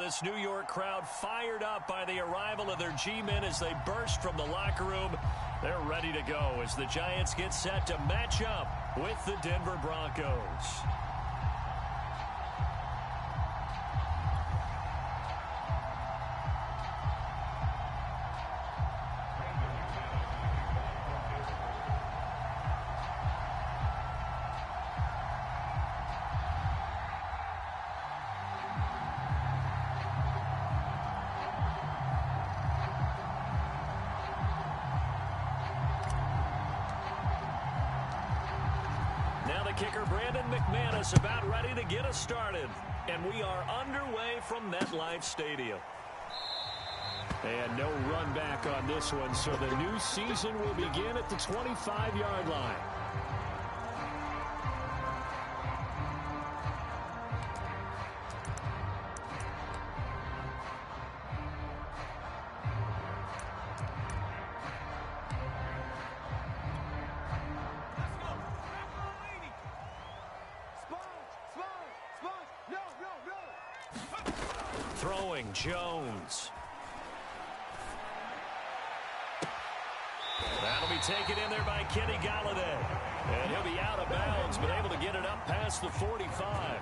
this New York crowd fired up by the arrival of their G-men as they burst from the locker room. They're ready to go as the Giants get set to match up with the Denver Broncos. Kicker Brandon McManus about ready to get us started. And we are underway from MetLife Stadium. And no run back on this one, so the new season will begin at the 25-yard line. Throwing Jones. That'll be taken in there by Kenny Golladay. And he'll be out of bounds, but able to get it up past the 45.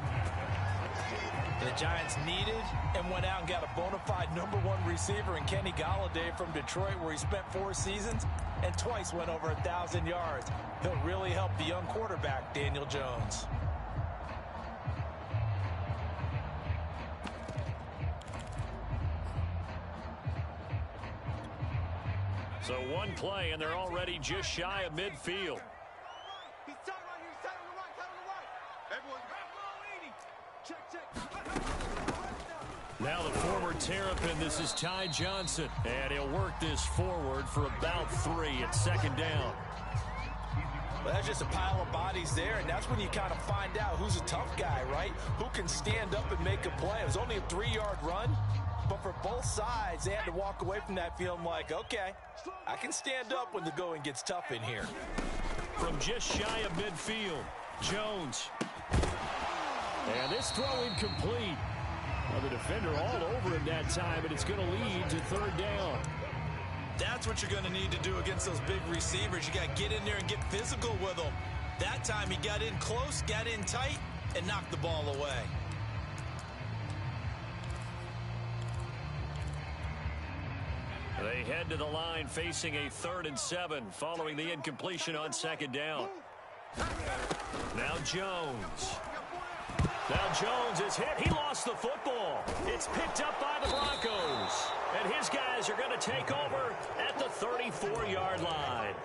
The Giants needed and went out and got a bona fide #1 receiver in Kenny Golladay from Detroit, where he spent 4 seasons and twice went over 1,000 yards. He'll really help the young quarterback, Daniel Jones. So one play, and they're already just shy of midfield. He's tight right here. He's tight on the right. Tight on the right. Everyone, check. Now the former Terrapin, this is Ty Johnson. And he'll work this forward for about 3 at second down. Well, that's just a pile of bodies there, and that's when you kind of find out who's a tough guy, right? Who can stand up and make a play. It was only a 3-yard run. But for both sides, they had to walk away from that feeling like, okay, I can stand up when the going gets tough in here. From just shy of midfield, Jones. And this throw incomplete. Well, the defender all over him that time, and it's going to lead to third down. That's what you're going to need to do against those big receivers. You got to get in there and get physical with them. That time he got in close, got in tight, and knocked the ball away. They head to the line facing a 3rd and 7 following the incompletion on second down. Now Jones. Now Jones is hit. He lost the football. It's picked up by the Broncos. And his guys are going to take over at the 34-yard line.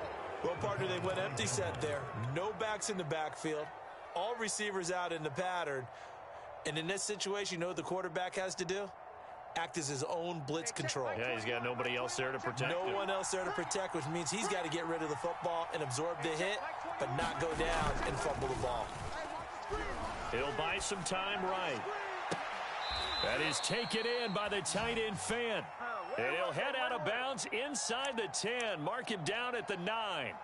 Well, partner, they went empty set there. No backs in the backfield. All receivers out in the pattern. And in this situation, you know what the quarterback has to do? Act as his own blitz control. Yeah, he's got nobody else there to protect him. No one else there to protect, which means he's got to get rid of the football and absorb the hit, but not go down and fumble the ball. He'll buy some time right. That is taken in by the tight end Fant. And he'll head out of bounds inside the 10. Mark him down at the 9.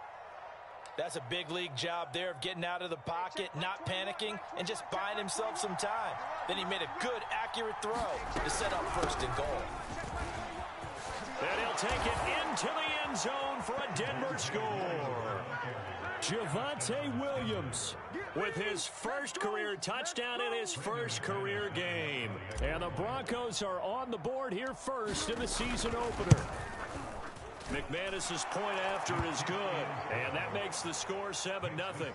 That's a big league job there of getting out of the pocket, not panicking, and just buying himself some time. Then he made a good, accurate throw to set up 1st and goal. And he'll take it into the end zone for a Denver score. Javonte Williams with his first career touchdown in his first career game. And the Broncos are on the board here first in the season opener. McManus's point after is good, and that makes the score 7-0.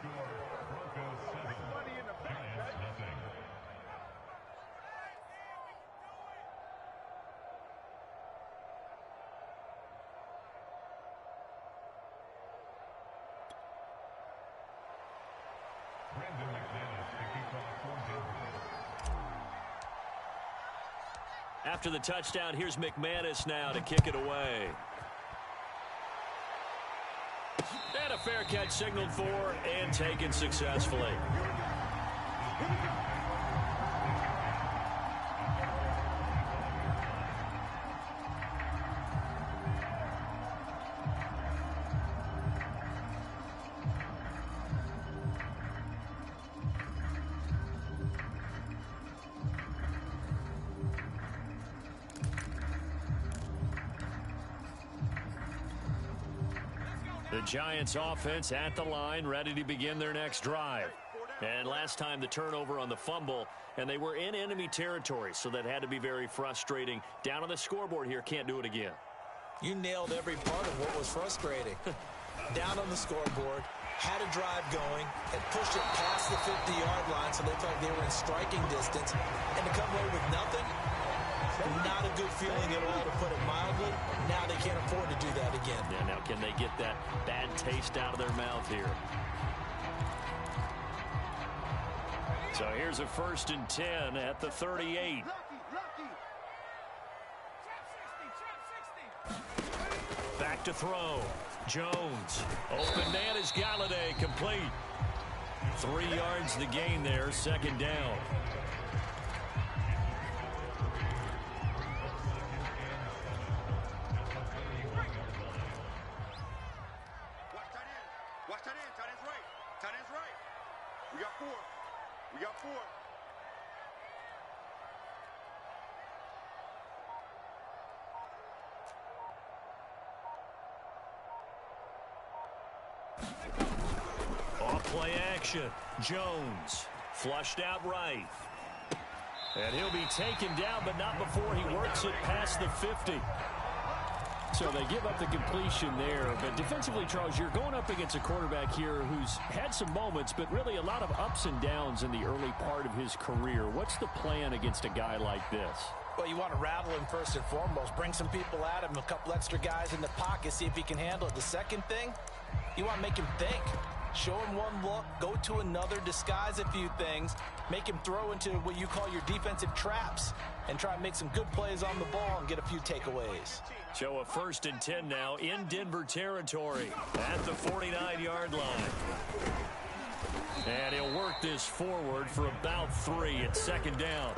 After the touchdown, here's McManus now to kick it away. And a fair catch signaled for and taken successfully. The Giants offense at the line, ready to begin their next drive. And last time the turnover on the fumble, and they were in enemy territory, so that had to be very frustrating. Down on the scoreboard here, can't do it again. You nailed every part of what was frustrating. Down on the scoreboard, had a drive going, and pushed it past the 50-yard line so they felt like they were in striking distance. And to come away with nothing, not a good feeling at all, to put it mildly. Now they can't afford to do that again. Yeah, now can they get that bad taste out of their mouth here? So here's a 1st and 10 at the 38. Back to throw. Jones. Open man is Galladay, complete. 3 yards the gain there, 2nd down. Watch tight end. Tight end's right. Tight end's right. We got 4. We got 4. Off play action. Jones flushed out right. And he'll be taken down, but not before he works it past the 50. So they give up the completion there. But defensively, Charles, you're going up against a quarterback here who's had some moments, but really a lot of ups and downs in the early part of his career. What's the plan against a guy like this? Well, you want to rattle him first and foremost. Bring some people at him, a couple extra guys in the pocket, see if he can handle it. The second thing, you want to make him think. Show him one look, go to another, disguise a few things, make him throw into what you call your defensive traps, and try and make some good plays on the ball and get a few takeaways. So a 1st and 10 now in Denver territory at the 49-yard line. And he'll work this forward for about 3 at 2nd down.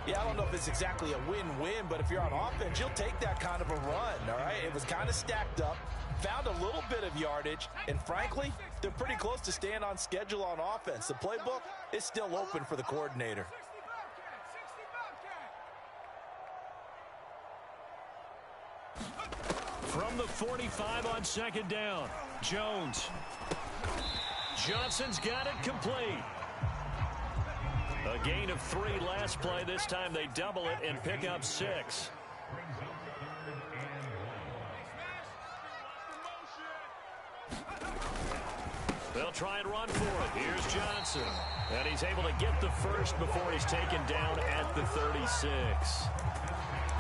Yeah, I don't know if it's exactly a win-win, but if you're on offense, you'll take that kind of a run, all right? It was kind of stacked up, found a little bit of yardage, and frankly, they're pretty close to staying on schedule on offense. The playbook is still open for the coordinator. From the 45 on 2nd down, Jones. Johnson's got it complete. A gain of 3 last play. This time they double it and pick up 6. They'll try and run for it. Here's Johnson. And he's able to get the first before he's taken down at the 36.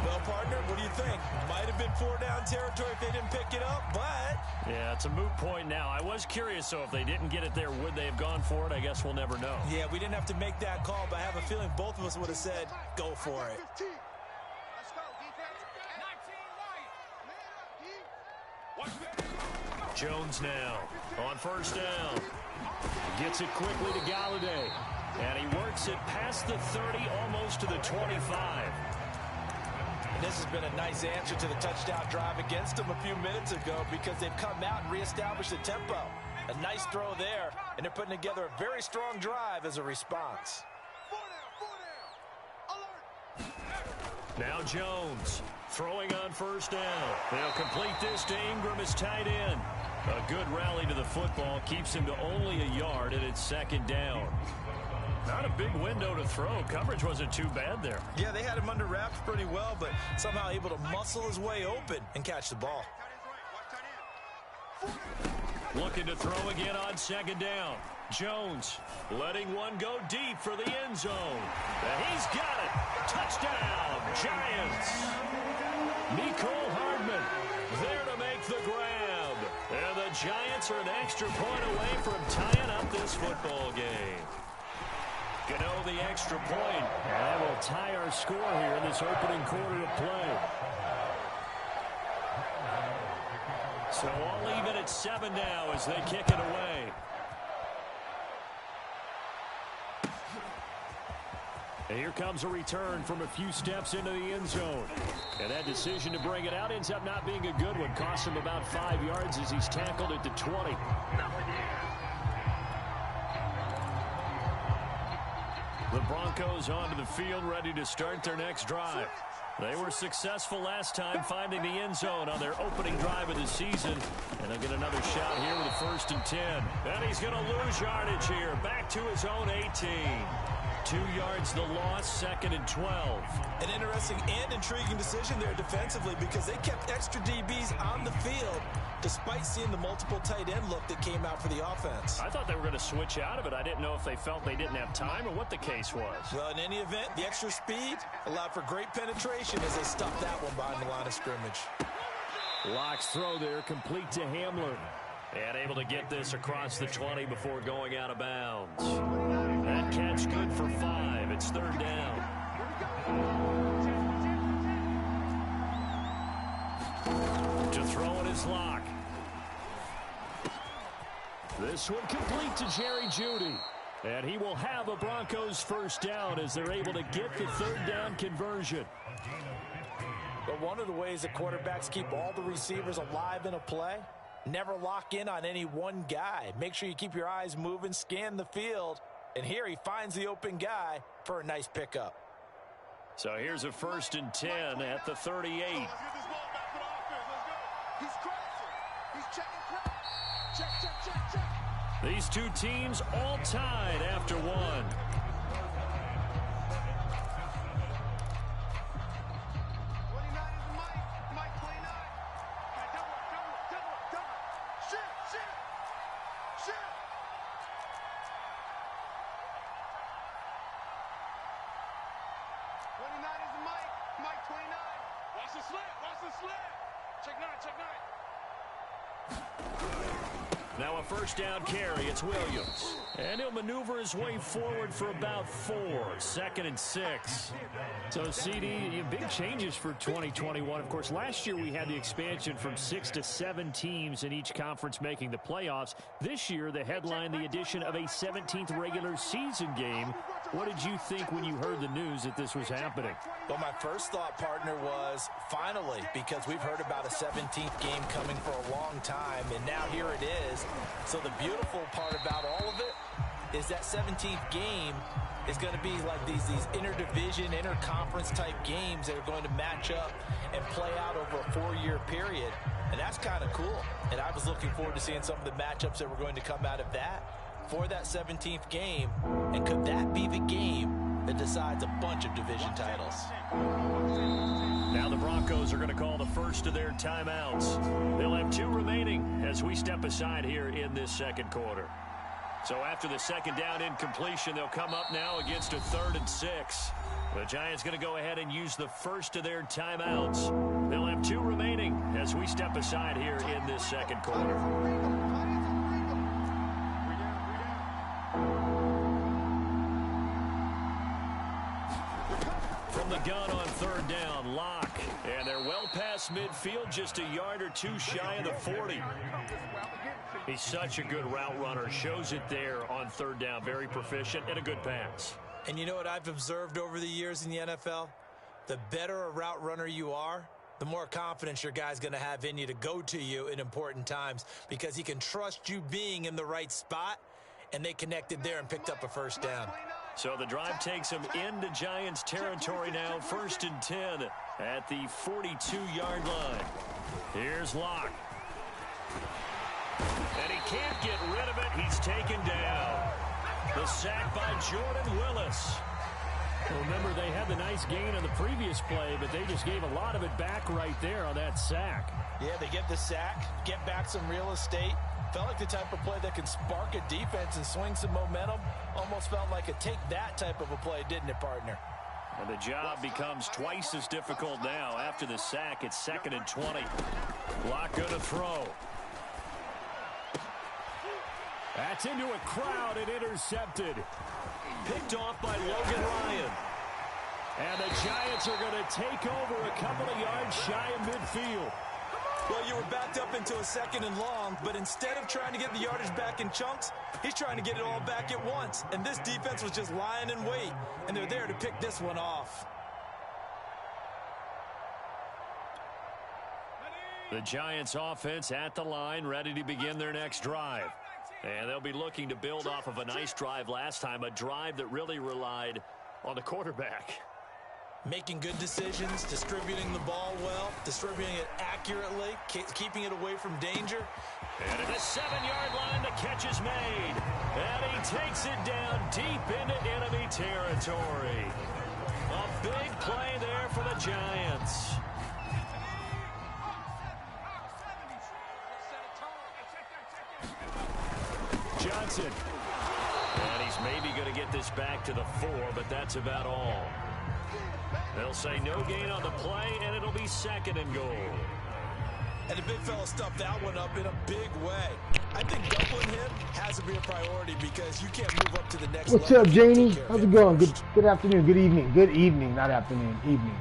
Well, partner, what do you think? Might have been 4-down territory if they didn't pick it up, but... Yeah, it's a moot point now. I was curious, so if they didn't get it there, would they have gone for it? I guess we'll never know. Yeah, we didn't have to make that call, but I have a feeling both of us would have said, go for it. Let's go, defense. 19 right. Jones now on 1st down. Gets it quickly to Galladay. And he works it past the 30, almost to the 25. And this has been a nice answer to the touchdown drive against them a few minutes ago because they've come out and reestablished the tempo. A nice throw there, and they're putting together a very strong drive as a response. 4 down. Alert. Now Jones throwing on 1st down. They'll complete this to Ingram as tight end. A good rally to the football keeps him to only a yard, and it's 2nd down. Not a big window to throw. Coverage wasn't too bad there. Yeah, they had him under wraps pretty well, but somehow able to muscle his way open and catch the ball. Looking to throw again on 2nd down. Jones letting one go deep for the end zone. And he's got it. Touchdown, Giants. Mecole Hardman there to make the grab. And the Giants are an extra point away from tying up this football game. Gano the extra point. And that will tie our score here in this opening quarter of play. So all even at 7 now as they kick it away. And here comes a return from a few steps into the end zone. And that decision to bring it out ends up not being a good one. Costs him about 5 yards as he's tackled at the 20. The Broncos onto the field, ready to start their next drive. They were successful last time finding the end zone on their opening drive of the season. And they'll get another shot here with a 1st and 10. And he's going to lose yardage here. Back to his own 18. 2 yards the loss, 2nd and 12. An interesting and intriguing decision there defensively because they kept extra DBs on the field despite seeing the multiple tight end look that came out for the offense. I thought they were going to switch out of it. I didn't know if they felt they didn't have time or what the case was. Well, in any event, the extra speed allowed for great penetration as they stuffed that one behind the line of scrimmage. Locke's throw there, complete to Hamler. And able to get this across the 20 before going out of bounds. That catch good for 5. It's 3rd down. To throw it is Locke. This one complete to Jerry Jeudy. And he will have a Broncos 1st down as they're able to get the 3rd down conversion. But one of the ways that quarterbacks keep all the receivers alive in a play, never lock in on any one guy. Make sure you keep your eyes moving, scan the field. And here he finds the open guy for a nice pickup. So here's a 1st and 10 at the 38. Let's get this ball back to the offense. Let's go. He's crossing. He's checking crowd. Check, check, check, check. These two teams all tied after 1. 29 is Mike. Mike 29. Double. Shift. 29 is Mike. Mike 29. Watch the slant. Check 9. Now a 1st down carry. It's Williams. And he'll maneuver his way forward for about 4. 2nd and 6. So, CD, big changes for 2021. Of course, last year we had the expansion from 6 to 7 teams in each conference making the playoffs. This year, the headline, the addition of a 17th regular season game. What did you think when you heard the news that this was happening? Well, my first thought, partner, was finally, because we've heard about a 17th game coming for a long time, and now here it is. So the beautiful part about all of it is that 17th game is going to be like these interdivision, interconference type games that are going to match up and play out over a 4-year period. And that's kind of cool. And I was looking forward to seeing some of the matchups that were going to come out of that for that 17th game. And could that be the game that decides a bunch of division titles? Now the Broncos are going to call the first of their timeouts. They'll have 2 remaining as we step aside here in this 2nd quarter. So after the 2nd down incompletion, they'll come up now against a 3rd and 6. The Giants going to go ahead and use the first of their timeouts. They'll have 2 remaining as we step aside here in this 2nd quarter. From the gun on 3rd down, Locke. And they're well past midfield, just a yard or 2 shy of the 40. He's such a good route runner. Shows it there on 3rd down. Very proficient and a good pass. And you know what I've observed over the years in the NFL? The better a route runner you are, the more confidence your guy's going to have in you to go to you in important times because he can trust you being in the right spot, and they connected there and picked up a 1st down. So the drive takes him into Giants territory now. 1st and 10 at the 42-yard line. Here's Locke. And he can't get rid of it. He's taken down. The sack by Jordan Willis. Well, remember, they had the nice gain on the previous play, but they just gave a lot of it back right there on that sack. Yeah, they get the sack, get back some real estate. Felt like the type of play that can spark a defense and swing some momentum. Almost felt like a take-that type of a play, didn't it, partner? And the job becomes twice as difficult now. After the sack, it's 2nd and 20. Locke going to throw. That's into a crowd and intercepted. Picked off by Logan Ryan. And the Giants are going to take over a couple of yards shy of midfield. Well, you were backed up into a 2nd and long, but instead of trying to get the yardage back in chunks, he's trying to get it all back at once. And this defense was just lying in wait, and they're there to pick this one off. The Giants offense at the line, ready to begin their next drive. And they'll be looking to build off of a nice drive last time, a drive that really relied on the quarterback. Making good decisions, distributing the ball well, distributing it accurately, keeping it away from danger. And at the 7-yard line, the catch is made. And he takes it down deep into enemy territory. A big play there for the Giants. Johnson. And he's maybe going to get this back to the 4, but that's about all. They'll say no gain on the play, and it'll be 2nd and goal. And the big fella stuffed that one up in a big way. I think doubling him has to be a priority because you can't move up to the next level. What's up, Janie? How's it going? Good afternoon, good evening. Good evening, not afternoon, evening.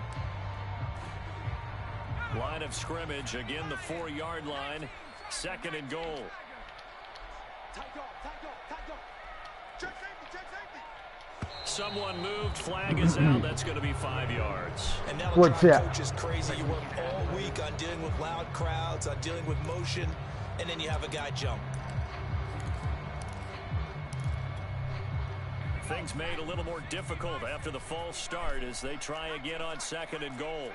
Line of scrimmage, again the 4-yard line. 2nd and goal. Someone moved, flag is out, that's going to be 5 yards. And now the coach is crazy. You work all week on dealing with loud crowds, on dealing with motion, and then you have a guy jump. Things made a little more difficult after the false start as they try again on 2nd and goal.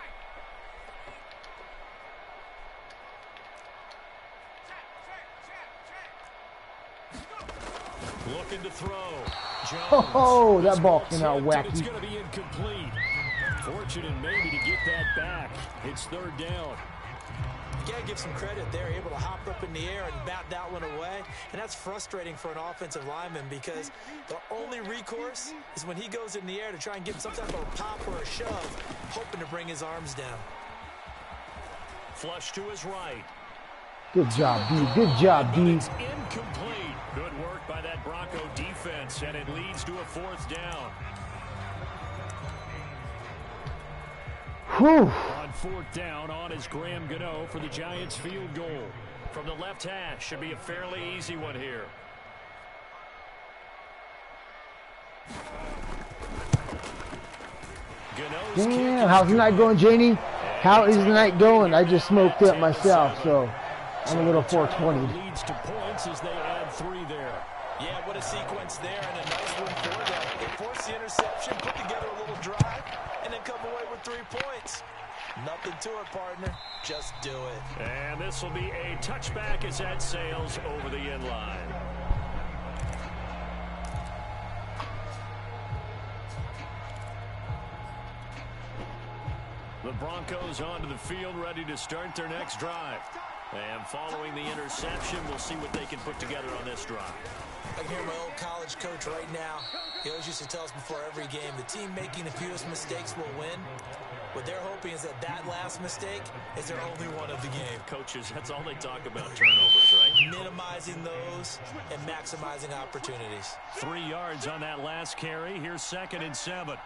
Looking to throw. Jones. Oh, that ball came out wacky. It's going to be incomplete. Fortunate maybe to get that back. It's 3rd down. You got to give some credit. They're able to hop up in the air and bat that one away. And that's frustrating for an offensive lineman because the only recourse is when he goes in the air to try and get some type of a pop or a shove, hoping to bring his arms down. Flush to his right. Good job, D. Good job, D. It's incomplete. Good work by that Bronco defense, and it leads to a 4th down. Whew. On 4th down, on is Graham Gano for the Giants field goal. From the left hash, should be a fairly easy one here. Damn, how's the night going, Janie? How is the night going? I just smoked up myself, so I'm a little 420. Leads to points as they add 3 there. Yeah, what a sequence there, and a nice one for them. They force the interception, put together a little drive, and then come away with 3 points. Nothing to it, partner. Just do it. And this will be a touchback as that sails over the end line. The Broncos onto the field, ready to start their next drive. And following the interception, we'll see what they can put together on this drive. I can hear my old college coach right now. He always used to tell us before every game, the team making the fewest mistakes will win. What they're hoping is that that last mistake is their only one of the game. Coaches, that's all they talk about, turnovers, right? Minimizing those and maximizing opportunities. 3 yards on that last carry. Here's 2nd and 7.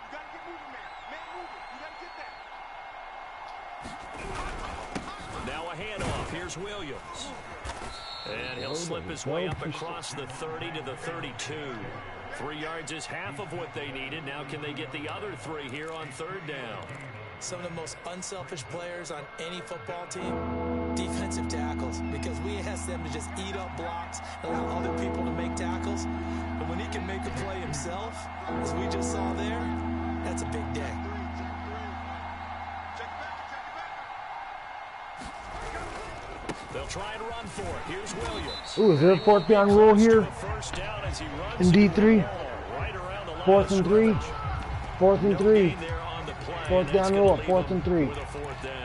Now a handoff. Here's Williams. And he'll slip his way up across the 30 to the 32. 3 yards is half of what they needed. Now can they get the other 3 here on 3rd down? Some of the most unselfish players on any football team, defensive tackles, because we ask them to just eat up blocks and allow other people to make tackles. But when he can make a play himself, as we just saw there, that's a big day. They'll try and run for it. Here's Williams. Ooh, is there a 4th down rule here in D3? 4th and 3. 4th and 3. 4th down rule. 4th and 3. With a 4th down.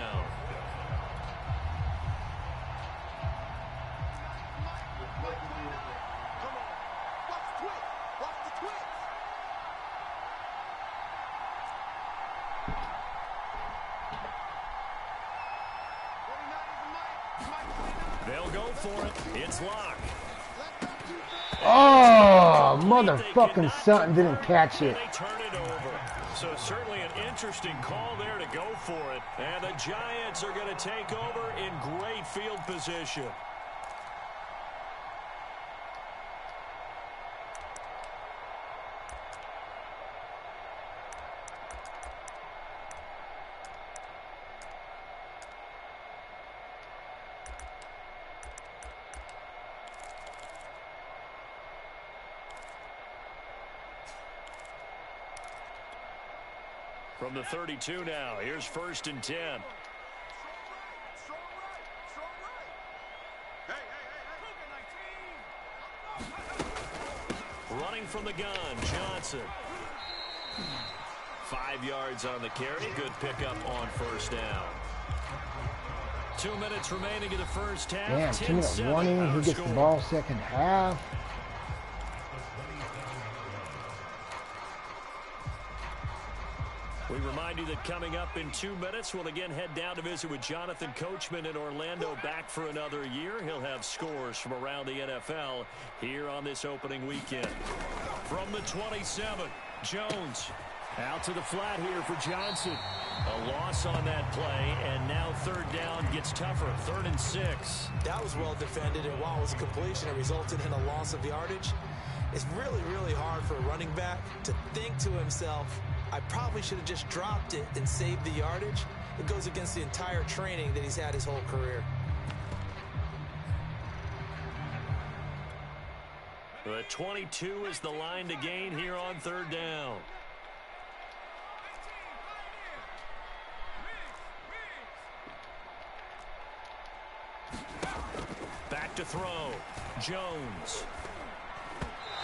They'll go for it. It's locked. Oh, motherfucking something didn't catch it. They turn it over. So certainly an interesting call there to go for it. And the Giants are going to take over in great field position. From the 32 now, here's 1st and 10. Running from the gun, Johnson. 5 yards on the carry. Good pickup on 1st down. 2 minutes remaining in the first half. Damn, 2 minutes running. He gets the ball second half. We remind you that coming up in 2 minutes, we'll again head down to visit with Jonathan Coachman in Orlando, back for another year. He'll have scores from around the NFL here on this opening weekend. From the 27, Jones out to the flat here for Johnson. A loss on that play, and now 3rd down gets tougher. 3rd and 6. That was well defended, and while it was a completion, it resulted in a loss of yardage. It's really, really hard for a running back to think to himself, I probably should have just dropped it and saved the yardage. It goes against the entire training that he's had his whole career. The 22 is the line to gain here on 3rd down. Back to throw. Jones.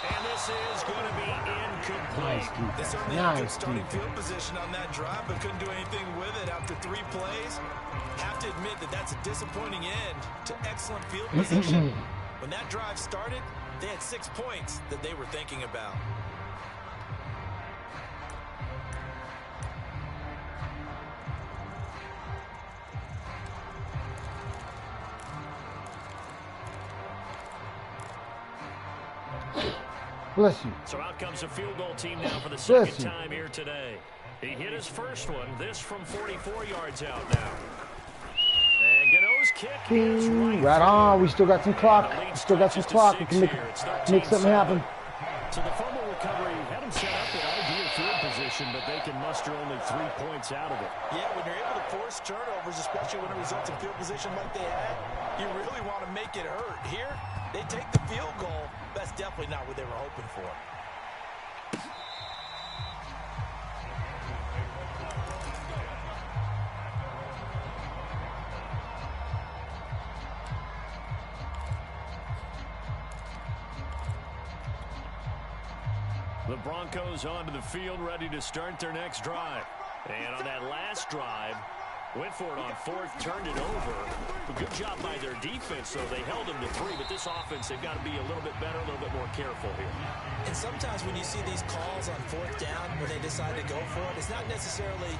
And this is going to be incomplete. They certainly had good starting field position on that drive, but couldn't do anything with it after 3 plays. Have to admit that that's a disappointing end to excellent field position. When that drive started, they had 6 points that they were thinking about. Bless you. So out comes a field goal team now for the second time here today. He hit his first one. This from 44 yards out now. And Gano's kick is right on. We still got some clock. We can make something happen. So the fumble recovery had him set up in ideal field position, but they can muster only 3 points out of it. Yeah, when you're able to force turnovers, especially when it results in field position like they had, you really want to make it hurt. Here, they take the field goal. That's definitely not what they were hoping for. The Broncos onto the field, ready to start their next drive. And on that last drive, went for it on 4th, turned it over. A good job by their defense, though. They held them to 3, but this offense, they've got to be a little bit better, a little bit more careful here. And sometimes when you see these calls on 4th down, when they decide to go for it, it's not necessarily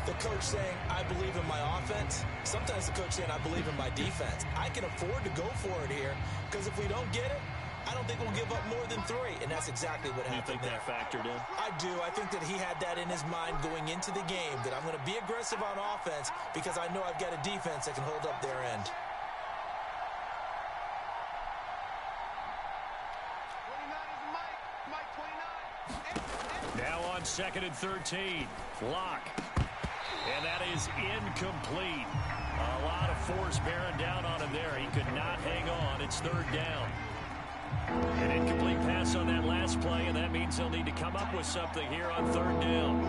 the coach saying, I believe in my offense. Sometimes the coach saying, I believe in my defense. I can afford to go for it here, because if we don't get it, I don't think we'll give up more than 3, and that's exactly what happened there. You think that factored in? I do. I think that he had that in his mind going into the game, that I'm going to be aggressive on offense because I know I've got a defense that can hold up their end. 29 is Mike. Now on 2nd and 13. Lock. And that is incomplete. A lot of force bearing down on him there. He could not hang on. It's 3rd down. An incomplete pass on that last play, and that means he'll need to come up with something here on 3rd down.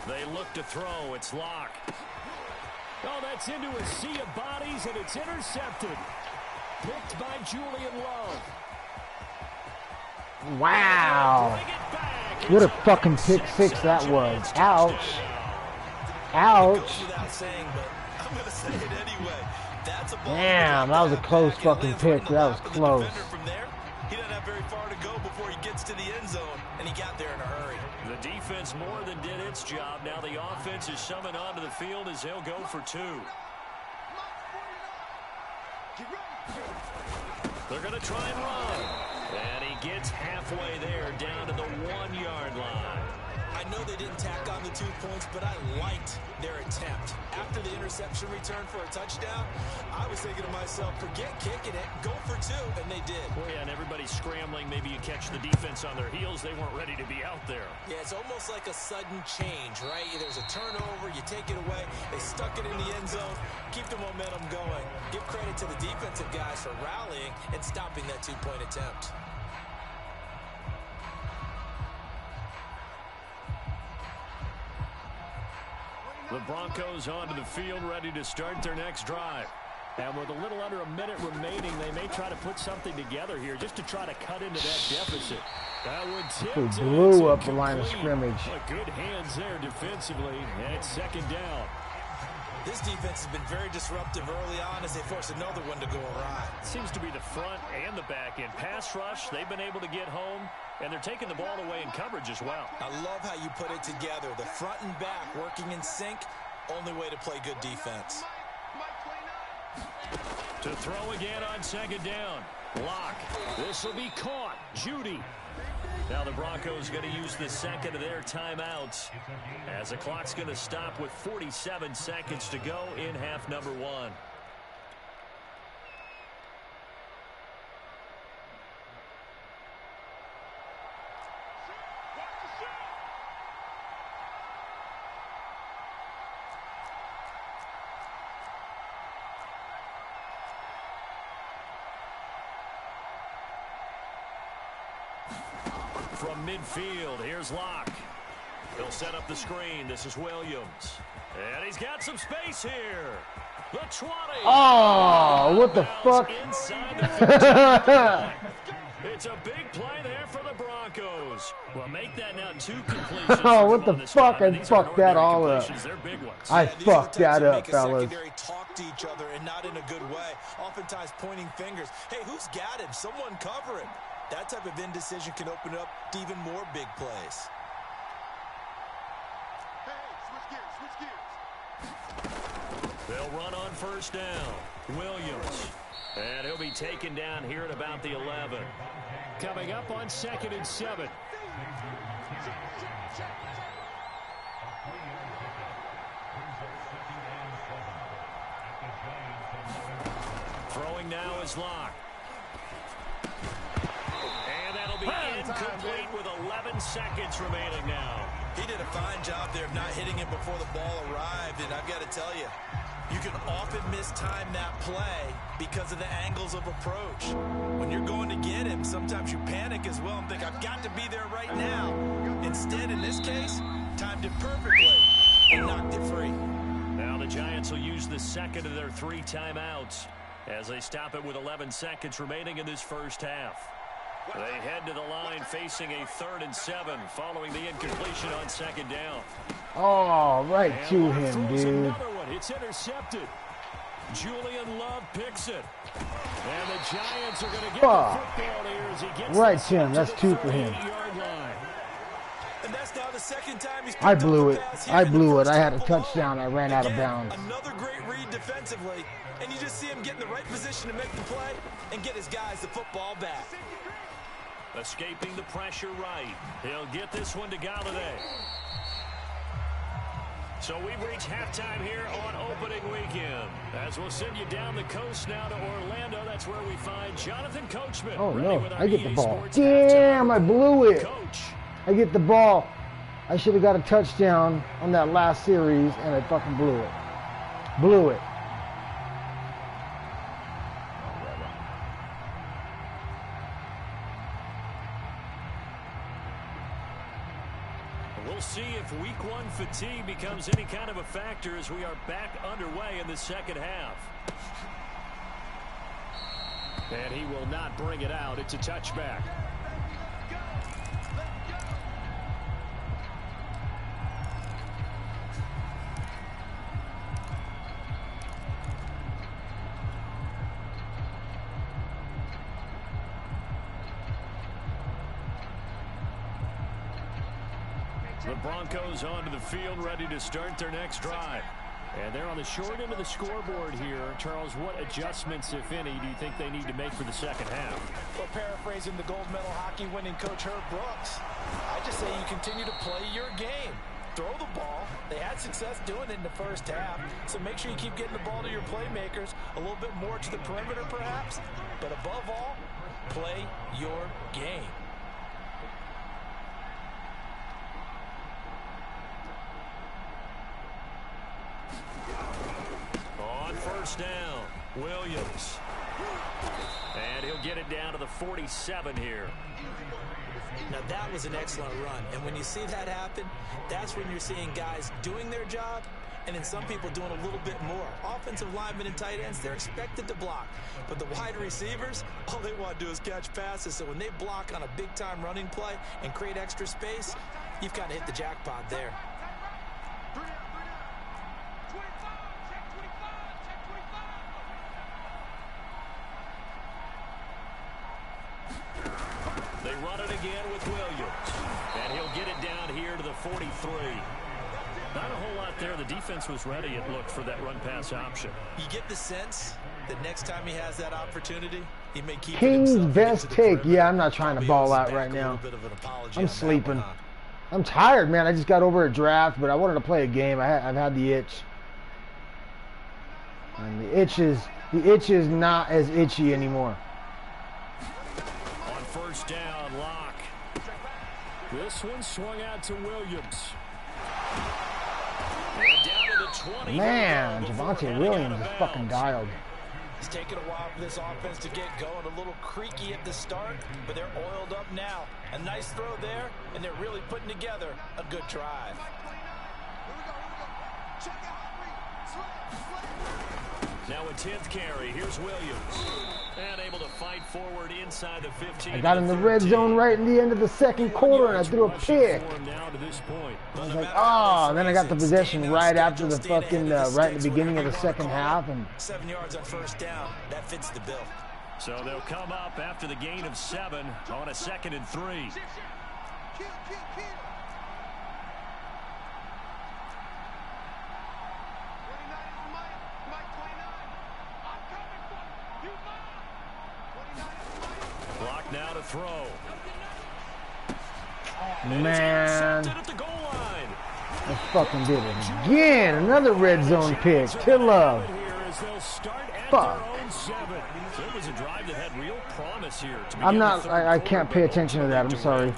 They look to throw. It's Lock. Oh, that's into a sea of bodies, and it's intercepted. Picked by Julian Love. Wow. What a fucking pick 6 that was. Ouch. Ouch. Damn, that was a close fucking pick. That was close. He doesn't have very far to go before he gets to the end zone, and he got there in a hurry. The defense more than did its job. Now the offense is summoned onto the field as they'll go for 2. They're going to try and run. And he gets halfway there, down to the 1-yard line. I know they didn't tack on the 2 points, but I liked their attempt. After the interception return for a touchdown, I was thinking to myself, forget kicking it, go for 2, and they did. Well, yeah, and everybody's scrambling. Maybe you catch the defense on their heels. They weren't ready to be out there. Yeah, it's almost like a sudden change, right? There's a turnover, you take it away, they stuck it in the end zone, keep the momentum going. Give credit to the defensive guys for rallying and stopping that 2-point attempt. The Broncos onto the field, ready to start their next drive. And with a little under a minute remaining, they may try to put something together here just to try to cut into that deficit. That would tip. He blew up the line of scrimmage. Good hands there defensively, and it's second down. This defense has been very disruptive early on as they force another one to go awry. Seems to be the front and the back end. Pass rush, they've been able to get home, and they're taking the ball away in coverage as well. I love how you put it together. The front and back working in sync, only way to play good defense. To throw again on second down. Lock. This will be caught. Judy. Now the Broncos going to use the second of their timeouts as the clock's going to stop with 47 seconds to go in half number 1. From midfield, here's Locke. He'll set up the screen. This is Williams. And he's got some space here. The 20. Oh, what the fuck? Inside the 15 line. It's a big play there for the Broncos. Well, make that now 2 completions. Oh, what the fuck? I fucked that all up. They're big ones. I fucked that up, fellas. Talk to each other and not in a good way. Oftentimes pointing fingers. Hey, who's got him? Someone cover him. That type of indecision can open up to even more big plays. They'll run on first down. Williams. And he'll be taken down here at about the 11. Coming up on 2nd and 7. Throwing now is Locke. And that'll be incomplete with 11 seconds remaining now. He did a fine job there of not hitting it before the ball arrived, and I've got to tell you, you can often mistime that play because of the angles of approach. When you're going to get him, sometimes you panic as well and think, I've got to be there right now. Instead, in this case, timed it perfectly and knocked it free. Now the Giants will use the second of their 3 timeouts as they stop it with 11 seconds remaining in this first half. They head to the line facing a 3rd and 7 following the incompletion on second down. Oh, right and to him, dude. Another one. It's intercepted. Julian Love picks it. And the Giants are going to get the football here as he gets right to him. That's 2 for him. And that's now the second time he's I blew it. I blew it. I had a touchdown. I ran out of bounds. Another great read defensively. And you just see him get in the right position to make the play and get his guys the football back. Escaping the pressure right. He'll get this one to Galladay. So we've reached halftime here on opening weekend. As we'll send you down the coast now to Orlando. That's where we find Jonathan Coachman. Oh, no. I get the ball. Damn, I blew it. Coach. I get the ball. I should have got a touchdown on that last series, and I fucking blew it. Blew it. We'll see if week 1 fatigue becomes any kind of a factor as we are back underway in the second half. And he will not bring it out. It's a touchback. The Broncos onto the field ready to start their next drive. And they're on the short end of the scoreboard here. Charles, what adjustments, if any, do you think they need to make for the second half? Well, paraphrasing the gold medal hockey winning coach Herb Brooks, I just say you continue to play your game. Throw the ball. They had success doing it in the first half, so make sure you keep getting the ball to your playmakers, a little bit more to the perimeter perhaps, but above all, play your game. On first down, Williams. And he'll get it down to the 47 here. Now that was an excellent run, and when you see that happen, that's when you're seeing guys doing their job and then some people doing a little bit more. Offensive linemen and tight ends, they're expected to block, but the wide receivers, all they want to do is catch passes. So when they block on a big-time running play and create extra space, you've kind of hit the jackpot there. They run it again with Williams, and he'll get it down here to the 43. Not a whole lot there. The defense was ready, it looked, for that run-pass option. You get the sense that next time he has that opportunity, he may keep King's best take. Yeah, I'm not trying to ball out right now. I'm sleeping. I'm tired, man. I just got over a draft, but I wanted to play a game. I've had the itch. And the itch is not as itchy anymore. On first down, Locke. This one swung out to Williams. And down to the 20. Man, Javonte Williams is fucking dialed. It's taken a while for this offense to get going. A little creaky at the start, but they're oiled up now. A nice throw there, and they're really putting together a good drive. Now a 10th carry. Here's Williams. And able to fight forward inside the 15. I got in the red zone right in the end of the second quarter, and I threw a pick. I was like, oh, and then I got the possession right after the fucking, right in the beginning of the second half. And 7 yards on first down. That fits the bill. So they'll come up after the gain of 7 on a 2nd and 3. Clock now to throw. Man, I fucking did it again. Another red zone pick. To love. Fuck. It was a drive that had real promise here. I'm not. I can't pay attention to that. I'm sorry.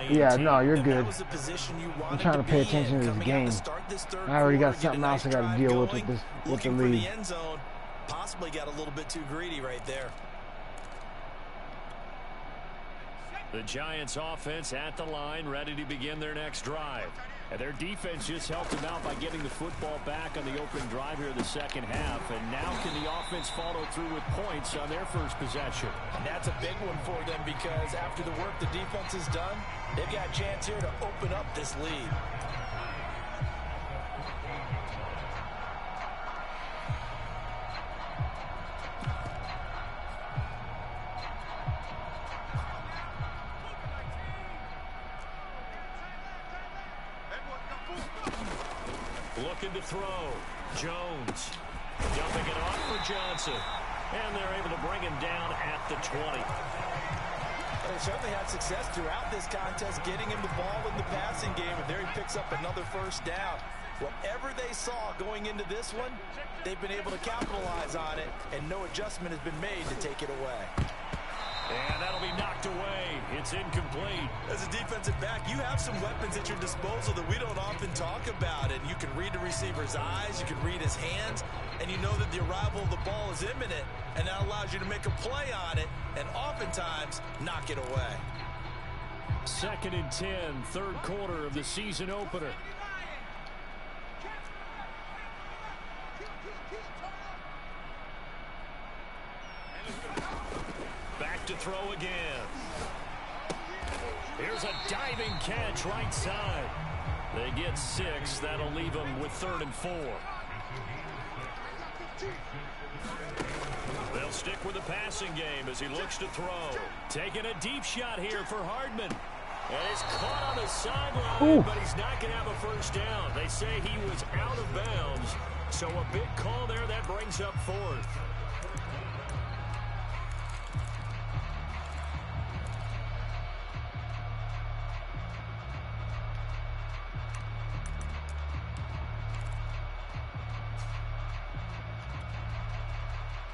Yeah, no, you're good. I'm trying to pay attention to this game. I already got something else I got to deal with the lead. Possibly got a little bit too greedy right there. The Giants offense at the line, ready to begin their next drive. And their defense just helped them out by getting the football back on the opening drive here in the second half. And now can the offense follow through with points on their first possession? And that's a big one for them because after the work the defense has done, they've got a chance here to open up this lead. Looking to throw. Jones dumping it off for Johnson. And they're able to bring him down at the 20. They certainly had success throughout this contest, getting him the ball in the passing game, and there he picks up another first down. Whatever they saw going into this one, they've been able to capitalize on it, and no adjustment has been made to take it away. And that'll be knocked away. It's incomplete. As a defensive back, you have some weapons at your disposal that we don't often talk about. And you can read the receiver's eyes, you can read his hands, and you know that the arrival of the ball is imminent, and that allows you to make a play on it and oftentimes knock it away. 2nd and 10, third quarter of the season opener. Back to throw again. Here's a diving catch right side. They get 6. That'll leave them with 3rd and 4. They'll stick with the passing game as he looks to throw. Taking a deep shot here for Hardman. And he's caught on the sideline, but he's not going to have a first down. They say he was out of bounds, So a big call there that brings up fourth.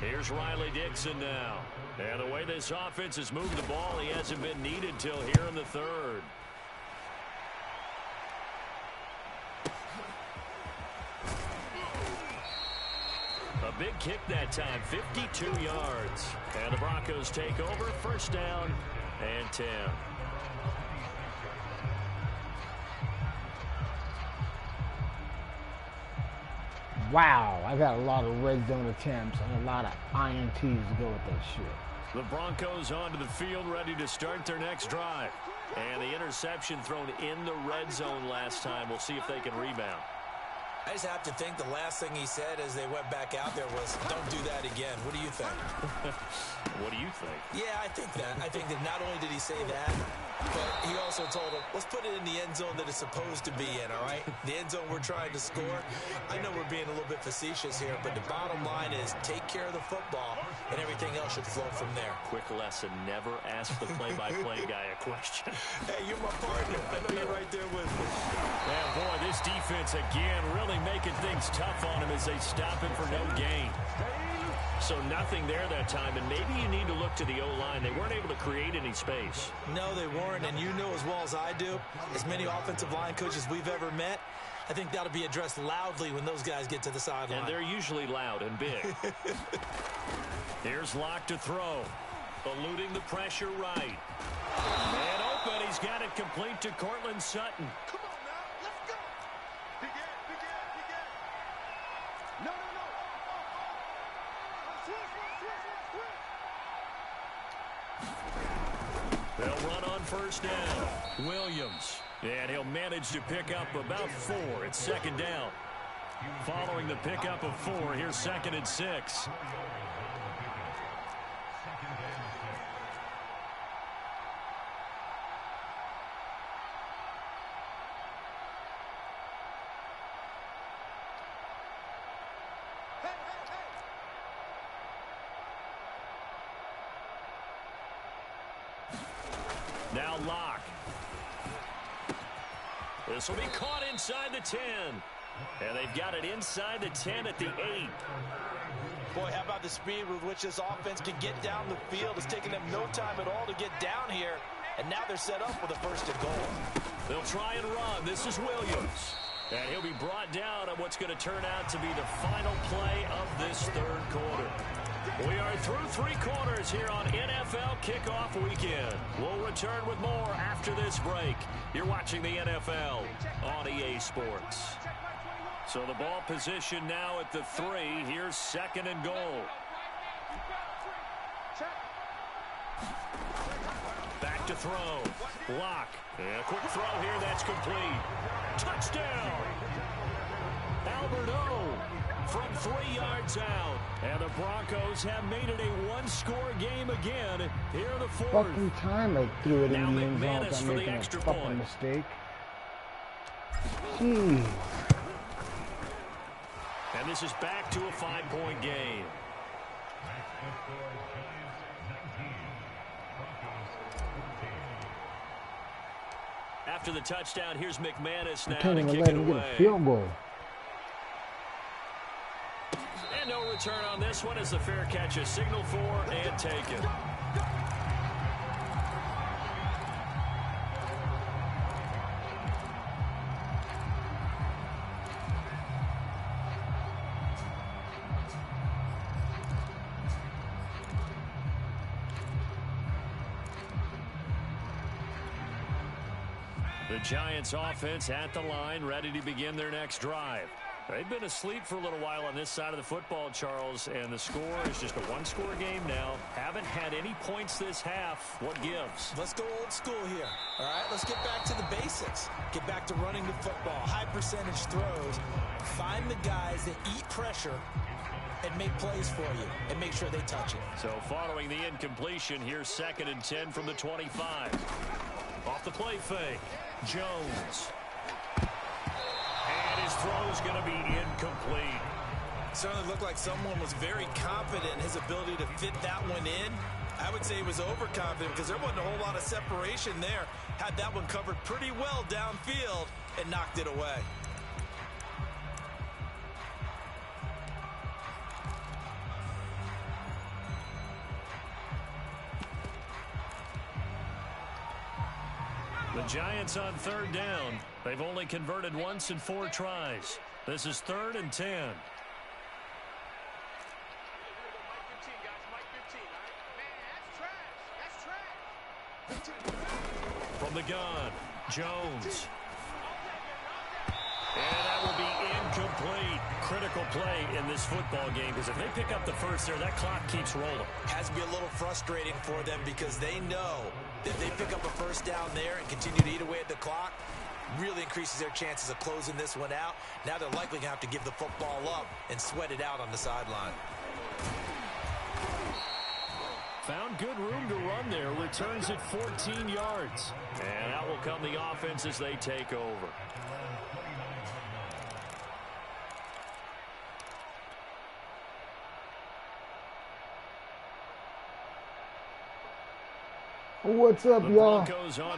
Here's Riley Dixon now. And the way this offense has moved the ball, he hasn't been needed till here in the third. A big kick that time, 52 yards. And the Broncos take over, first down and 10. Wow, I've had a lot of red zone attempts and a lot of INTs to go with that shit. The Broncos onto the field, ready to start their next drive. And the interception thrown in the red zone last time. We'll see if they can rebound. I just have to think the last thing he said as they went back out there was, don't do that again. What do you think? What do you think? Yeah, I think that. I think that not only did he say that, but he also told him, let's put it in the end zone that it's supposed to be in, all right? The end zone we're trying to score. I know we're being a little bit facetious here, but the bottom line is take care of the football, and everything else should flow from there. Quick lesson, never ask the play-by-play guy a question. Hey, you're my partner. I know you're right there with me. Man, boy, this defense again really making things tough on him as they stop him for no gain. So nothing there that time, and maybe you need to look to the O-line. They weren't able to create any space. No, they weren't, and you know as well as I do, as many offensive line coaches we've ever met, I think that'll be addressed loudly when those guys get to the sideline. And they're usually loud and big. Here's Locke to throw. Eluding the pressure right. And open, he's got it complete to Cortland Sutton. Come on now, let's go. Big Ed. No. Switch. They'll run on first down. Williams. And he'll manage to pick up about 4. It's second down. Following the pickup of 4, here's 2nd and 6. Now Locke. This will be caught inside the 10. And they've got it inside the 10 at the 8. Boy, how about the speed with which this offense can get down the field? It's taken them no time at all to get down here. And now they're set up with a 1st and goal. They'll try and run. This is Williams. And he'll be brought down on what's going to turn out to be the final play of this 3rd quarter. We are through 3 quarters here on NFL Kickoff Weekend. We'll return with more after this break. You're watching the NFL on EA Sports. So the ball position now at the 3. Here's 2nd and goal. Back to throw. Locke. And a quick throw here. That's complete. Touchdown. Albert O from 3 yards out. And the Broncos have made it a 1-score game again here in the 4th. Fucking time I threw it Now in the end zone McManus without for the making a extra fucking point. mistake. Jeez. And this is back to a 5-point game. After the touchdown, here's McManus now Can't to even kick let it him get away. a field goal. And no return on this one as the fair catch is signaled for and taken. The Giants offense at the line, ready to begin their next drive. They've been asleep for a little while on this side of the football, Charles, and the score is just a 1-score game now. Haven't had any points this half. What gives? Let's go old school here, all right? Let's get back to the basics. Get back to running the football, high percentage throws. Find the guys that eat pressure and make plays for you and make sure they touch it. So following the incompletion, here's 2nd and 10 from the 25. Off the play fake, Jones. And his throw is going to be incomplete. Certainly looked like someone was very confident in his ability to fit that one in. I would say he was overconfident because there wasn't a whole lot of separation there. Had that one covered pretty well downfield and knocked it away. The Giants on 3rd down. They've only converted once in 4 tries. This is 3rd and 10. From the gun, Jones. And that will be incomplete. Critical play in this football game because if they pick up the first there, that clock keeps rolling. Has to be a little frustrating for them because they know that if they pick up a first down there and continue to eat away at the clock, really increases their chances of closing this one out. Now they're likely going to have to give the football up and sweat it out on the sideline. Found good room to run there. Returns it 14 yards. And out will come the offense as they take over. What's up, y'all?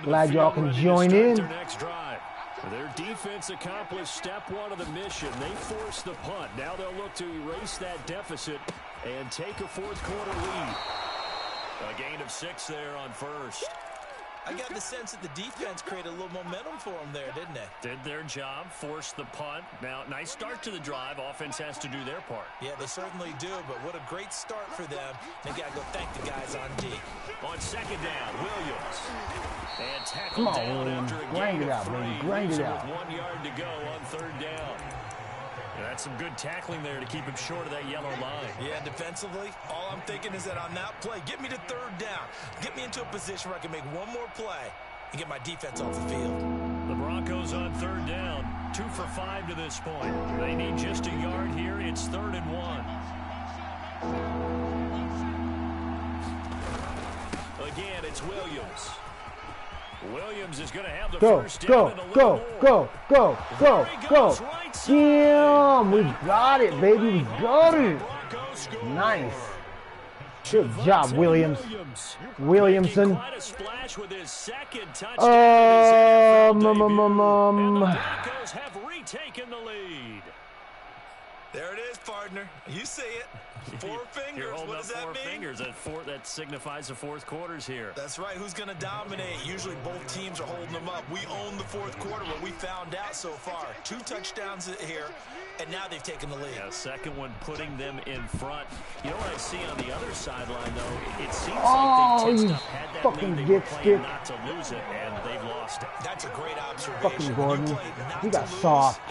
Glad y'all can join in. Their defense accomplished step 1 of the mission. They forced the punt. Now they'll look to erase that deficit and take a 4th quarter lead. A gain of 6 there on first. I got the sense that the defense created a little momentum for them there, didn't they? Did their job, forced the punt. Now, nice start to the drive. Offense has to do their part. Yeah, they certainly do, but what a great start for them. They got to go thank the guys on D. On 2nd down, Williams. And tackled Come on, down Williams. after a Grind gain it of out, 3. baby. Grind it out. With 1 yard to go on 3rd down. And that's some good tackling there to keep him short of that yellow line. Yeah, defensively, all I'm thinking is that on that play, get me to 3rd down. Get me into a position where I can make one more play and get my defense off the field. The Broncos on 3rd down, 2 for 5 to this point. They need just a yard here. It's 3rd and 1. Again, it's Williams. Williams is going to have the first down. Go. Damn, we got it, baby. We got it. Nice. Good job, Williamson. Quite a splash with his 2nd touchdown. And the Broncos have retaken the lead. There it is, partner. You see it. 4 fingers. What does that mean? 4 fingers. That signifies the 4th quarter's here. That's right. Who's going to dominate? Usually both teams are holding them up. We own the 4th quarter, what we found out so far. 2 touchdowns here, and now they've taken the lead. Yeah, 2nd one putting them in front. You know what I see on the other sideline, though? It seems like they've tensed up, had that lead, they were playing not to lose it, and they've lost it. That's a great observation. Fucking Gordon. He got soft.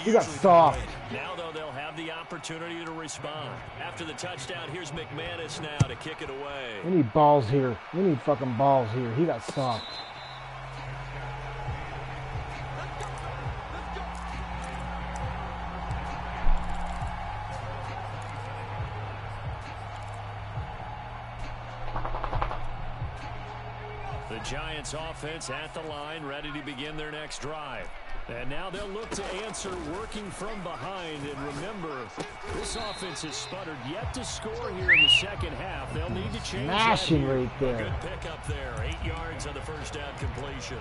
He got soft. Now, though, they'll have the opportunity to respond. After the touchdown, here's McManus now to kick it away. We need balls here. We need fucking balls here. He got soft. The Giants offense at the line, ready to begin their next drive. And now they'll look to answer working from behind. And remember, this offense has sputtered yet to score here in the 2nd half. They'll need to change Smashing that. right there. Good pickup there. 8 yards on the first down completion.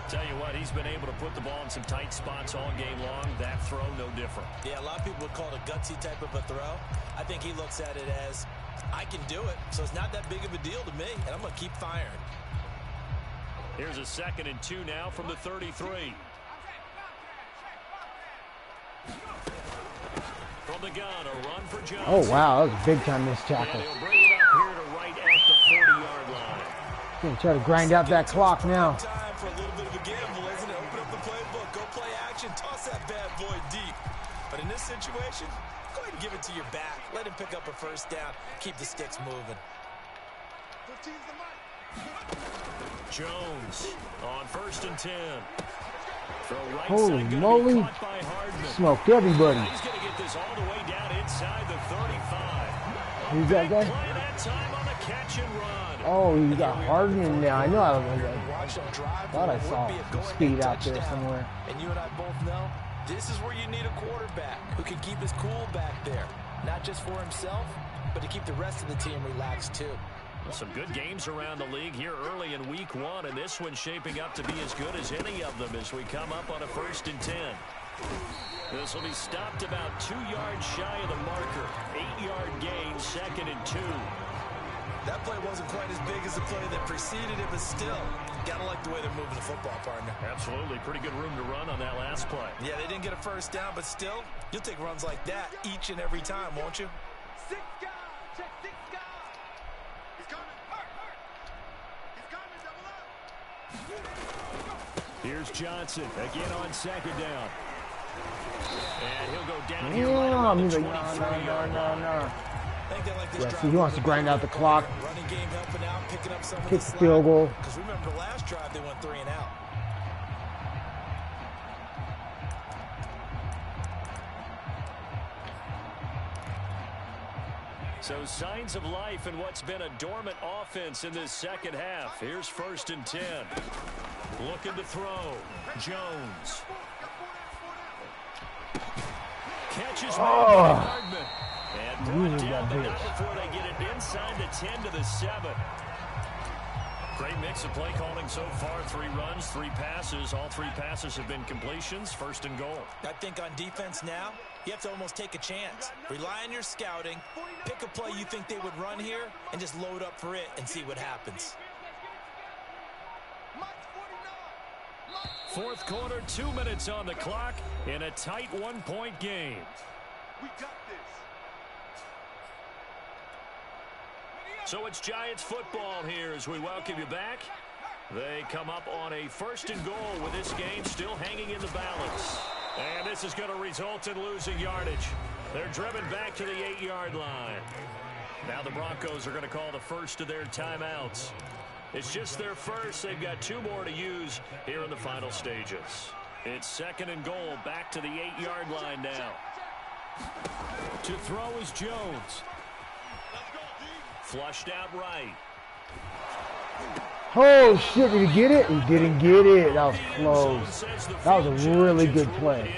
Tell you what, he's been able to put the ball in some tight spots all game long. That throw, no different. Yeah, a lot of people would call it a gutsy type of a throw. I think he looks at it as, I can do it, so it's not that big of a deal to me, and I'm going to keep firing. Here's a 2nd and 2 now from the 33. From the gun, a run for Jones. Oh, wow. That was a big-time missed tackle. And he'll bring it up here to right at the 40-yard line. Gonna try to grind out that clock now. Time for a little bit of a gamble, isn't it? Open up the playbook, go play action, toss that bad boy deep. But in this situation, go ahead and give it to your back. Let him pick up a first down. Keep the sticks moving. Jones on 1st and 10. Right Holy moly. Smoked everybody. He's going to get this all the way down inside the 35. Who's that guy? That time on the catch and run. Oh, he got Hardman now. I know I thought I saw some speed out there somewhere. And you and I both know This is where you need a quarterback who can keep his cool back there. Not just for himself, but to keep the rest of the team relaxed too. Some good games around the league here early in week 1, and this one's shaping up to be as good as any of them as we come up on a 1st and 10. This will be stopped about 2 yards shy of the marker. 8-yard gain, 2nd and 2. That play wasn't quite as big as the play that preceded it, but still, gotta like the way they're moving the football, partner. Absolutely. Pretty good room to run on that last play. Yeah, they didn't get a first down, but still, you'll take runs like that each and every time, won't you? 6 guys. Check 6 guys. He's coming. He's coming. Double up. Here's Johnson again on 2nd down. And he'll go down Yeah, here right around the he's like, 23-yard no. Yeah, So he wants to grind out the clock. Running game helping out, picking up some of Kick the the slack. field goal. Because remember the last drive they went 3 and out. So signs of life in what's been a dormant offense in this second half. Here's 1st and 10. Looking to throw. Jones. Catches Hardman. And brought down, but not before they get it inside the 10 to the 7. Great mix of play calling so far. 3 runs, 3 passes. All 3 passes have been completions. 1st and goal. I think on defense now, you have to almost take a chance. Rely on your scouting. Pick a play you think they would run here and just load up for it and see what happens. 4th quarter, 2 minutes on the clock in a tight 1-point game. We got this. So it's Giants football here as we welcome you back. They come up on a 1st and goal with this game still hanging in the balance. And this is going to result in losing yardage. They're driven back to the 8-yard line. Now the Broncos are going to call the first of their timeouts. It's just their first. They've got 2 more to use here in the final stages. It's 2nd and goal, back to the 8-yard line now. To throw is Jones. Flushed out right. Oh, shit, did he get it? He didn't get it. That was close. That was a really good play.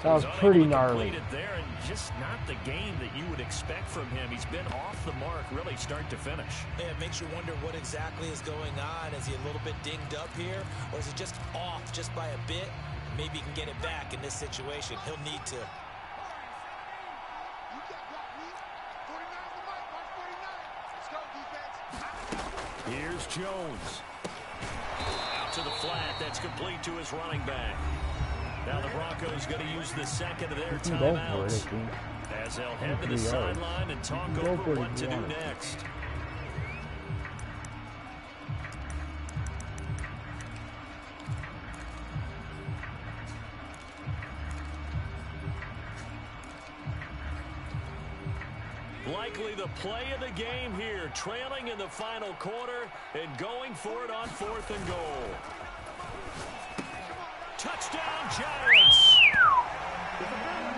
That was pretty gnarly. There, and just not the game that you would expect from him. He's been off the mark really start to finish. Yeah, it makes you wonder what exactly is going on. Is he a little bit dinged up here, or is it just off just by a bit? Maybe he can get it back in this situation. He'll need to. Here's Jones. Out to the flat. That's complete to his running back. Now the Broncos going to use the 2nd of their timeouts as they'll head to the sideline and talk over what to do next. Likely the play of the game here, trailing in the final quarter and going for it on 4th and goal. Touchdown, Giants!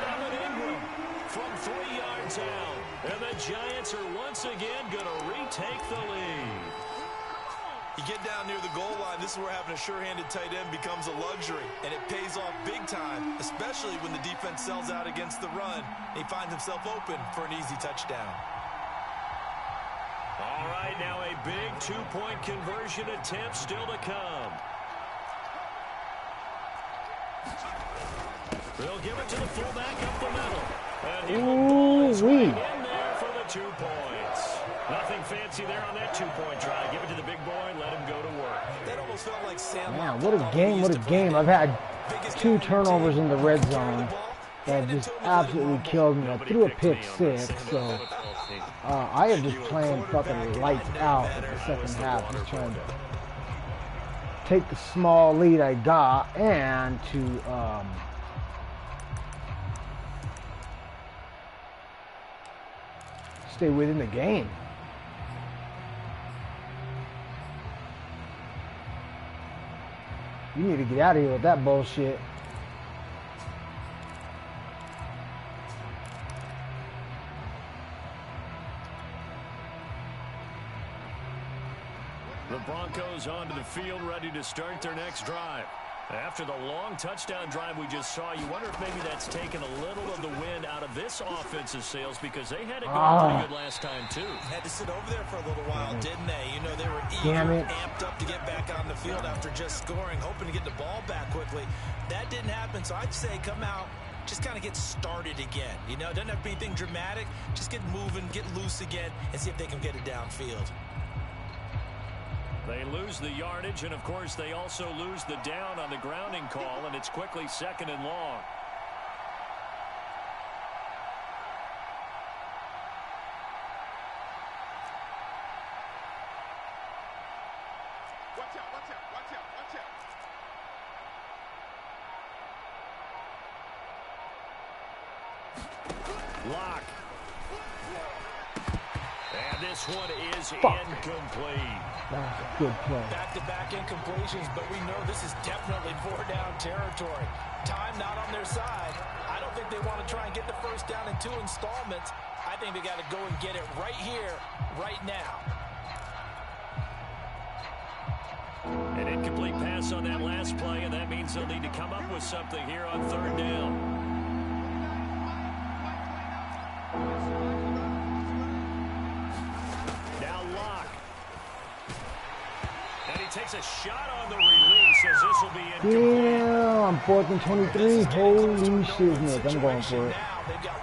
Evan Ingram from 3 yards out. And the Giants are once again going to retake the lead. You get down near the goal line, this is where having a sure-handed tight end becomes a luxury, and it pays off big time, especially when the defense sells out against the run, and he finds himself open for an easy touchdown. All right, now a big 2-point conversion attempt still to come. They'll give it to the fullback up the middle. And he will right in there for the 2 points. Nothing fancy there on that 2-point try. Give it to the big boy and let him go to work. That almost felt like Sam. Man, what a game, what a game. I've had 2 turnovers in the red zone that just absolutely killed me. I threw a pick 6, so I am just playing fucking lights out in the second half, just trying to take the small lead I got and to stay within the game. You need to get out of here with that bullshit. The Broncos onto the field, ready to start their next drive. After the long touchdown drive we just saw, you wonder if maybe that's taken a little of the wind out of this offensive sails because they had it going pretty good last time, too. Had to sit over there for a little while, didn't they? You know, they were eager, amped up to get back on the field after just scoring, hoping to get the ball back quickly. That didn't happen, so I'd say come out, just kind of get started again. You know, it doesn't have to be anything dramatic. Just get moving, get loose again, and see if they can get it downfield. They lose the yardage, and, of course, they also lose the down on the grounding call, and it's quickly 2nd and long. Watch out, watch out, watch out, watch out. Lock. And this one is incomplete. That's a good play. Back-to-back incompletions, but we know this is definitely 4-down territory. Time not on their side. I don't think they want to try and get the first down in 2 installments. I think they got to go and get it right here, right now. An incomplete pass on that last play, and that means they'll need to come up with something here on 3rd down. Takes a shot on the release as this will be incomplete. Yeah, on 4th and 23. Holy shiznit. I'm going for it.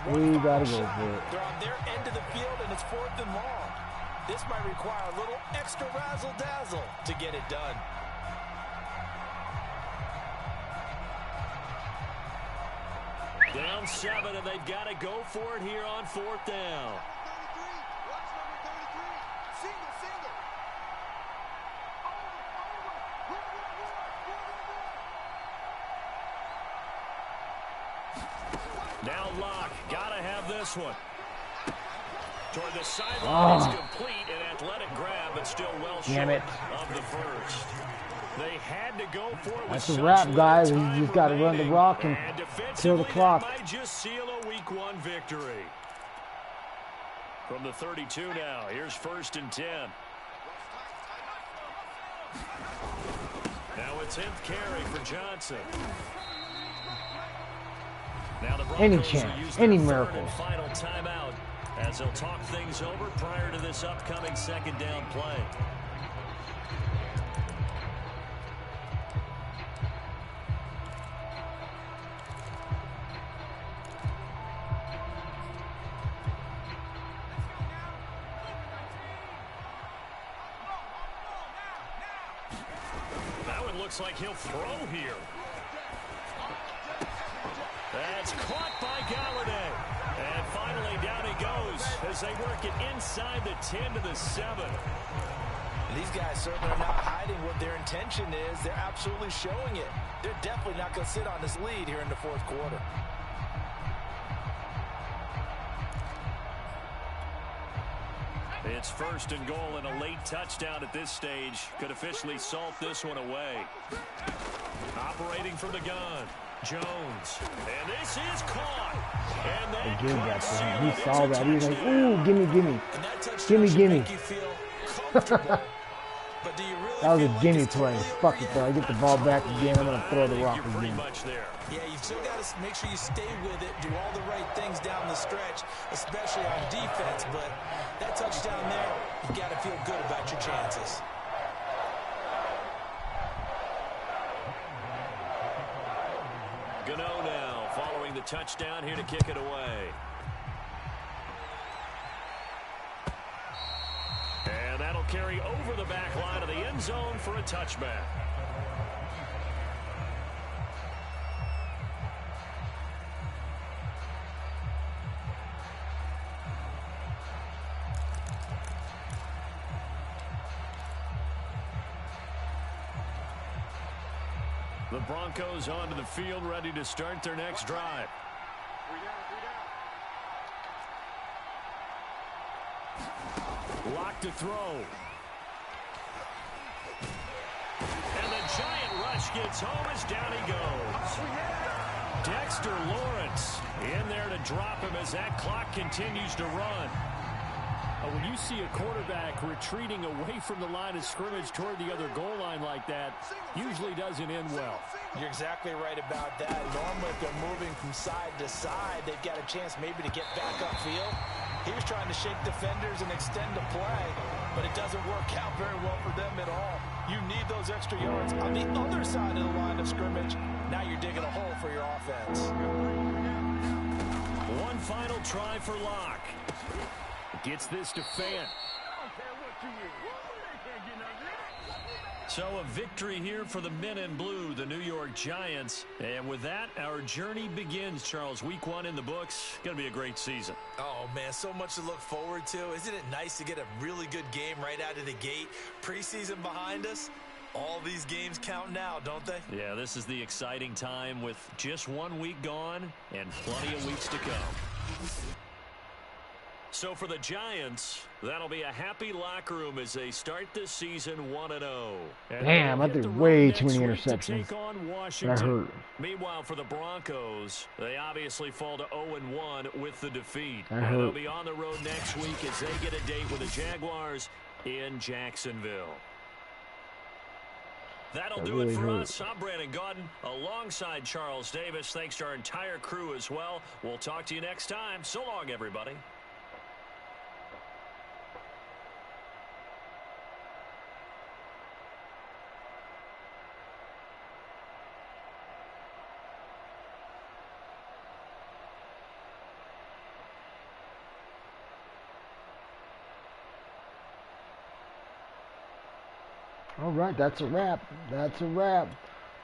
We gotta go for it. They're on their end of the field, and it's 4th and long. This might require a little extra razzle-dazzle to get it done. Down 7, and they've got to go for it here on 4th down. Now Locke, gotta have this one. Toward the sideline, it's complete, an athletic grab, but still well short of the first. They had to go for it. That's a wrap, guys. You just got to run the rock and kill the clock. Might just seal a Week 1 victory. From the 32 now, here's 1st and 10. Now a 10th carry for Johnson. Now the Broncos Any chance, any miracle. Final timeout as they'll talk things over prior to this upcoming 2nd down play. That one looks like he'll throw here. That's caught by Galladay. And finally down he goes as they work it inside the 10 to the 7. These guys certainly are not hiding what their intention is. They're absolutely showing it. They're definitely not going to sit on this lead here in the 4th quarter. It's 1st and goal, and a late touchdown at this stage could officially salt this one away. Operating from the gun, Jones. And this is caught. And that gave that to him. He saw that. He was like, ooh, gimme, gimme. Gimme, gimme. That was a gimme play. Fuck it, though. I get the ball back again. I'm going to throw the rock again. Yeah, you've still got to make sure you stay with it, do all the right things down the stretch, especially on defense. But that touchdown there, you've got to feel good about your chances. Gano now following the touchdown here to kick it away. And that'll carry over the back line of the end zone for a touchback. The Broncos onto the field, ready to start their next drive. Lock to throw. And the giant rush gets home as down he goes. Dexter Lawrence in there to drop him as that clock continues to run. When you see a quarterback retreating away from the line of scrimmage toward the other goal line like that, usually doesn't end well. You're exactly right about that. Normally, if they're moving from side to side, they've got a chance maybe to get back upfield. He was trying to shake defenders and extend the play, but it doesn't work out very well for them at all. You need those extra yards on the other side of the line of scrimmage. Now you're digging a hole for your offense. One final try for Locke. Gets this to Fant. So a victory here for the men in blue, the New York Giants. And with that, our journey begins, Charles. Week 1 in the books. Going to be a great season. Oh, man, so much to look forward to. Isn't it nice to get a really good game right out of the gate? Preseason behind us. All these games count now, don't they? Yeah, this is the exciting time with just 1 week gone and plenty of weeks to come. So for the Giants, that'll be a happy locker room as they start this season 1-0. Damn, I threw way too many interceptions. That hurt. Meanwhile, for the Broncos, they obviously fall to 0-1 with the defeat. And they'll be on the road next week as they get a date with the Jaguars in Jacksonville. That'll do it for us. I'm Brandon Gaudin alongside Charles Davis. Thanks to our entire crew as well. We'll talk to you next time. So long, everybody. All right, that's a wrap. That's a wrap.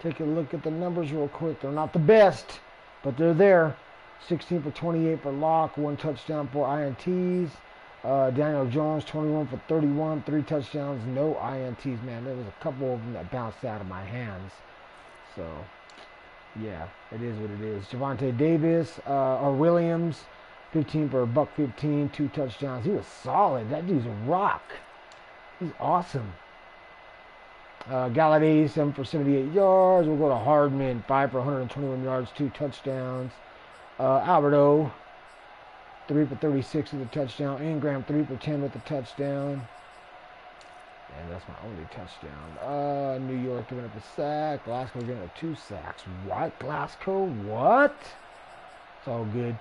Take a look at the numbers real quick. They're not the best, but they're there. 16 for 28 for Locke, 1 touchdown, 4 INTs. Daniel Jones, 21 for 31, 3 touchdowns, no INTs, man. There was a couple of them that bounced out of my hands. So, yeah, it is what it is. Javonte Davis, or Williams, 15 for $115, 2 touchdowns. He was solid. That dude's a rock. He's awesome. Galladay, 7 for 78 yards. We'll go to Hardman, 5 for 121 yards, 2 touchdowns. Alberto, 3 for 36 with a touchdown. Ingram, 3 for 10 with a touchdown. And that's my only touchdown. New York giving up a sack. Glasgow giving up 2 sacks. What? Glasgow? What? It's all good.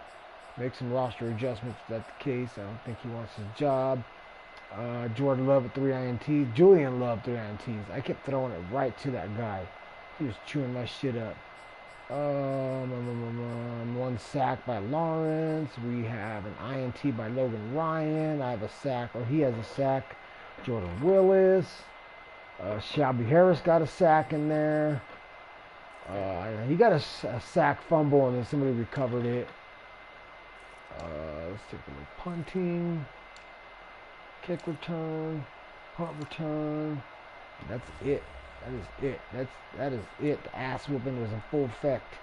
Make some roster adjustments if that's the case. I don't think he wants his job. Jordan Love with 3 INTs. Julian Love, 3 INTs. I kept throwing it right to that guy. He was chewing my shit up. 1 sack by Lawrence. We have an INT by Logan Ryan. I have a sack, or he has a sack. Jordan Willis. Shelby Harris got a sack in there. He got a sack fumble, and then somebody recovered it. Let's take a look. Punting. Kick return, punt return. That's it. That is it. That is it. The ass whooping was in full effect.